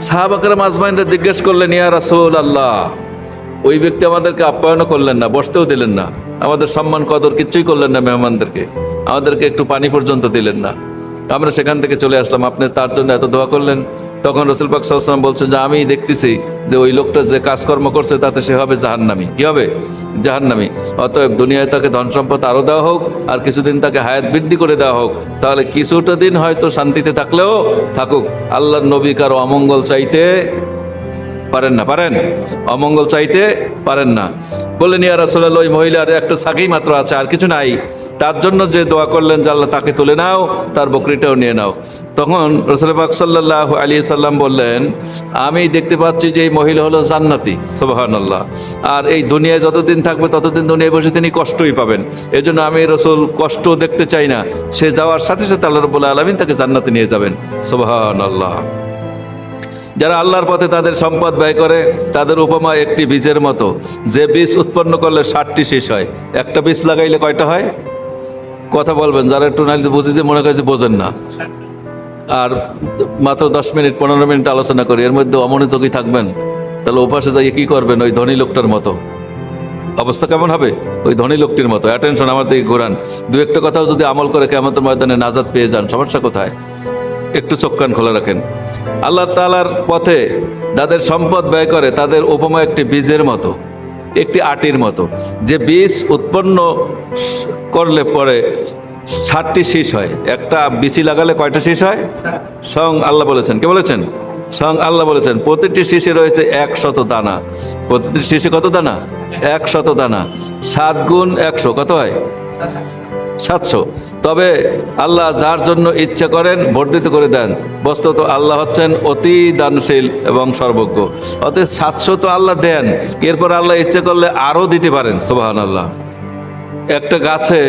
সাহাবা কেরাম আজমাইনরা জিজ্ঞেস করলেন, ইয়া রাসূলুল্লাহ, ওই ব্যক্তি আমাদেরকে আপ্যায়নও করলেন না, বসতেও দিলেন না, আমাদের সম্মান কদর কিচ্ছুই করলেন না, মেহমানদেরকে আমাদেরকে একটু পানি পর্যন্ত দিলেন না, আমরা সেখান থেকে চলে আসলাম, আপনি তার জন্য এত দোয়া করলেন। তখন রাসূল পাক সাল্লাল্লাহু আলাইহি ওয়াসাল্লাম বলছেন যে আমি দেখতেছি যে ওই লোকটা যে কাজকর্ম করছে তাতে সে হবে জাহান্নামী। কি হবে? জাহান্নামী। অতএব দুনিয়ায় তাকে ধন সম্পদ আরও দেওয়া হোক, আর কিছুদিন তাকে হায়াত বৃদ্ধি করে দেওয়া হোক, তাহলে কিছুটা দিন হয়তো শান্তিতে থাকলেও থাকুক। আল্লাহর নবী কারো অমঙ্গল চাইতে পারেন না, পারেন? অমঙ্গল চাইতে পারেন না। বললেন, ইয়া রাসূলুল্লাহ, ওই মহিলার একটা ছাগি মাত্র আছে, আর কিছু নাই, তার জন্য যে দোয়া করলেন যে আল্লাহ তাকে তুলে নাও, তার বকরিটাও নিয়ে নাও। তখন রাসূল পাক সাল্লাল্লাহু আলাইহি সাল্লাম বললেন, আমি দেখতে পাচ্ছি যে এই মহিলা হলো জান্নাতি, সুবহানাল্লাহ, আর এই দুনিয়ায় যতদিন থাকবে ততদিন দুনিয়ায় বসে তিনি কষ্টই পাবেন। এজন্য আমি রাসূল কষ্ট দেখতে চাই না, সে যাওয়ার সাথে সাথে আল্লাহ রাব্বুল আলামিন তাকে জান্নাতে নিয়ে যাবেন। সুবহানাল্লাহ। যারা আল্লাহর পথে তাদের সম্পদ ব্যয় করে, তাদের উপমা একটি বীজের মতো, যে বীজ উৎপন্ন করলে 60টি শীষ হয়। একটা বীজ লাগাইলে কয়টা হয়? কথা বলবেন, যারা একটু নাইলে বুঝি যে মনে করে যে বোঝেন না। আর মাত্র 10 মিনিট 15 মিনিট আলোচনা করি, এর মধ্যে অমনোযোগী থাকবেন, তাহলে ওপাশে যাই কি করবেন? ওই ধনী লোকটার মতো অবস্থা কেমন হবে? ওই ধনী লোকটির মতো অ্যাটেনশন আমার দিকে ঘোরান। দু একটা কথাও যদি আমল করে কিয়ামতের ময়দানে নাজাত পেয়ে যান, সমস্যা কোথায়? একটু চোখ কান খোলা রাখেন। আল্লাহ তাআলার পথে যাদের সম্পদ ব্যয় করে তাদের উপমা একটি বীজের মতো, একটি আটির মতো, যে বীজ উৎপন্ন করলে পরে 60টি শীষ হয়। একটা বিচি লাগালে কয়টা শীষ হয়? স্বয়ং আল্লাহ বলেছেন। কে বলেছেন? স্বয়ং আল্লাহ বলেছেন। প্রতিটি শীষে রয়েছে 100 দানা। প্রতিটি শীষে কত দানা? 100 দানা। 7 গুণ 100 কত হয়? 700। তবে আল্লাহ যার জন্য ইচ্ছা করেন বর্ধিত করে দেন। বস্তুত আল্লাহ হচ্ছেন অতি দানশীল এবং সর্বজ্ঞ। অতএব 700 তো আল্লাহ দেন, এরপর আল্লাহ ইচ্ছা করলে আরও দিতে পারেন। সুবহানাল্লাহ। একটা গাছে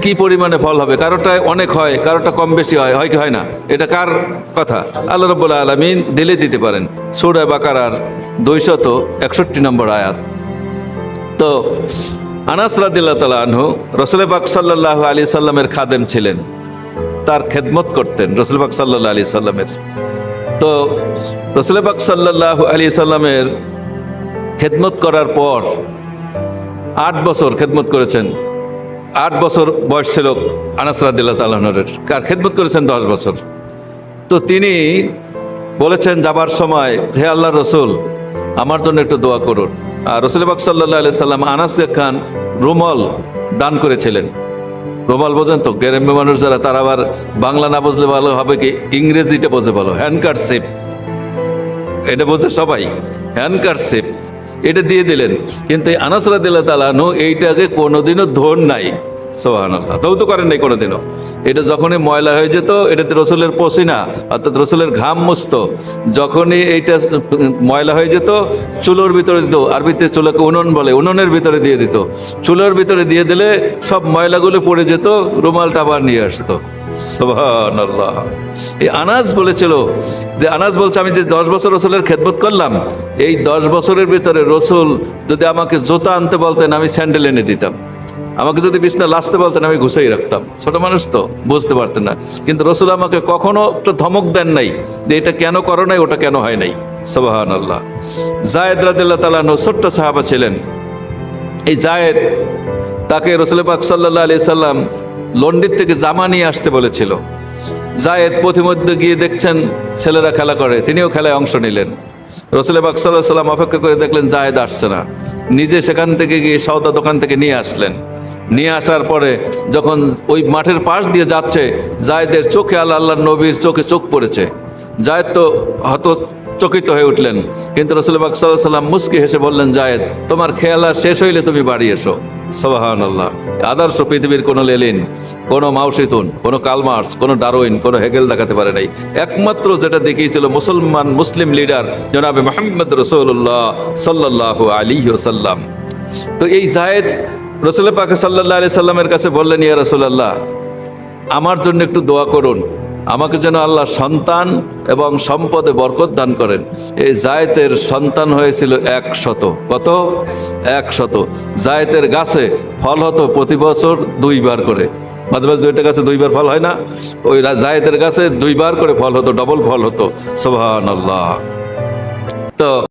কি পরিমাণে ফল হবে, কারোটায় অনেক হয়, কারোটা কম বেশি হয়, হয় কি হয় না? এটা কার কথা? আল্লাহ রাব্বুল আলামিন দিলে দিতে পারেন। সূরা বাকারার 261 নম্বর আয়াত। তো আনাস রাদিয়াল্লাহু তাআলা আনহু রাসূল পাক সাল্লাল্লাহু আলাইহি সাল্লামের খাদেম ছিলেন, তার খেদমত করতেন রাসূল পাক সাল্লাল্লাহু আলাইহি সাল্লামের। তো রাসূল পাক সাল্লাল্লাহু আলাইহি সাল্লামের খেদমত করার পর 8 বছর খেদমত করেছেন। 8 বছর বয়স ছিল আনাস রাদিয়াল্লাহু তাআলা আনহুর, আর খেদমত করেছেন 10 বছর। তো তিনি বলেছেন যাবার সময়, হে আল্লাহর রাসূল, আমার জন্য একটু দোয়া করুন। আর রাসূল পাক সাল্লাল্লাহু আলাইহি সাল্লাম আনাসকে খান রুমাল দান করেছিলেন। রুমাল বোঝেন তো? গ্রাম্য মানুষ যারা, তারা আবার বাংলা না বুঝলে ভালো হবে কি, ইংরেজিটা বোঝে ভালো। হ্যান্ডকারচিপ, এটা বোঝে সবাই, হ্যান্ডকারচিপ, এটা দিয়ে দিলেন। কিন্তু আনাস রাদিয়াল্লাহু তাআলা আনহু এইটাকে কোনোদিনও ধোন নাই। সুবহানাল্লাহ। তো করেন নাই কোনোদিনও। এটা যখনই ময়লা হয়ে যেত, এটাতে রসুলের পসিনা অর্থাৎ রসুলের ঘাম মুছতো। যখনই এইটা ময়লা হয়ে যেত, চুলোর ভিতরে দিত। আরবিতে চুলোকে উনুন বলে, উনুনের ভিতরে দিয়ে দিত। চুলোর ভিতরে দিয়ে দিলে সব ময়লাগুলো পড়ে যেত, রুমালটা আবার নিয়ে আসতো। সুবহানাল্লাহ। এই আনাস বলেছিল যে, আনাস বলছে আমি যে 10 বছর রসুলের খেদমত করলাম, এই 10 বছরের ভিতরে রসুল যদি আমাকে জুতা আনতে বলতেন আমি স্যান্ডেল এনে দিতাম, আমাকে যদি বিছনা লাসতে বলতেন আমি ঘুষেই রাখতাম। ছোট মানুষ তো বুঝতে পারতেন না, কিন্তু রসুল আমাকে কখনো একটা ধমক দেন নাই যে এটা কেন করো নাই, ওটা কেন হয় নাই। সুবহানাল্লাহ। যায়েদ রাদিয়াল্লাহু তাআলা আনহু ছোট্ট সাহাবা ছিলেন। এই যায়েদ, তাকে রাসূল পাক সাল্লাল্লাহু আলাইহি সাল্লাম লন্ডন থেকে জামা নিয়ে আসতে বলেছিল। যায়েদ পথিমধ্যে গিয়ে দেখছেন ছেলেরা খেলা করে, তিনিও খেলায় অংশ নিলেন। রাসূল পাক সাল্লাল্লাহু আলাইহি সাল্লাম অপেক্ষা করে দেখলেন যায়েদ আসছে না, নিজে সেখান থেকে গিয়ে সওদা দোকান থেকে নিয়ে আসলেন। নিয়ে আসার পরে যখন ওই মাঠের পাশ দিয়ে যাচ্ছে, যায়েদের চোখে আল্লাহর নবীর চোখে চোখ পড়েছে। যায়েদ তো হতচকিত হয়ে উঠলেন, কিন্তু রাসূল পাক সাল্লাল্লাহু আলাইহি সাল্লাম মুস্কি হেসে বললেন, যায়েদ, তোমার খেলা শেষ হইলে তুমি বাড়ি এসো। সুবহানাল্লাহ। আদর্শ পৃথিবীর কোনো লেলিন, কোনো মাওসিতুন, কোনো কালমার্স, কোনো ডারউইন, কোনো হেগেল দেখাতে পারে নাই। একমাত্র যেটা দেখিয়েছিল মুসলিম লিডার জনাবে মুহাম্মদ রাসূলুল্লাহ সাল্লাল্লাহু আলাইহি ওয়াসাল্লাম। তো এই যায়েদ রাসূল পাক সাল্লাল্লাহু আলাইহি সাল্লামের কাছে বললেন, ইয়া রাসূলুল্লাহ, আমার জন্য একটু দোয়া করুন, আমাকে যেন আল্লাহ সন্তান এবং সম্পদে বরকত দান করেন। এই যায়েতের সন্তান হয়েছিল 100। কত? 100। যায়েতের গাছে ফল হতো প্রতি বছর 2 বার করে। মাঝে মাঝে 2টা গাছে 2 বার ফল হয় না? ওই যায়েতের গাছে 2 বার করে ফল হতো, ডবল ফল হতো। সুবহানাল্লাহ। তো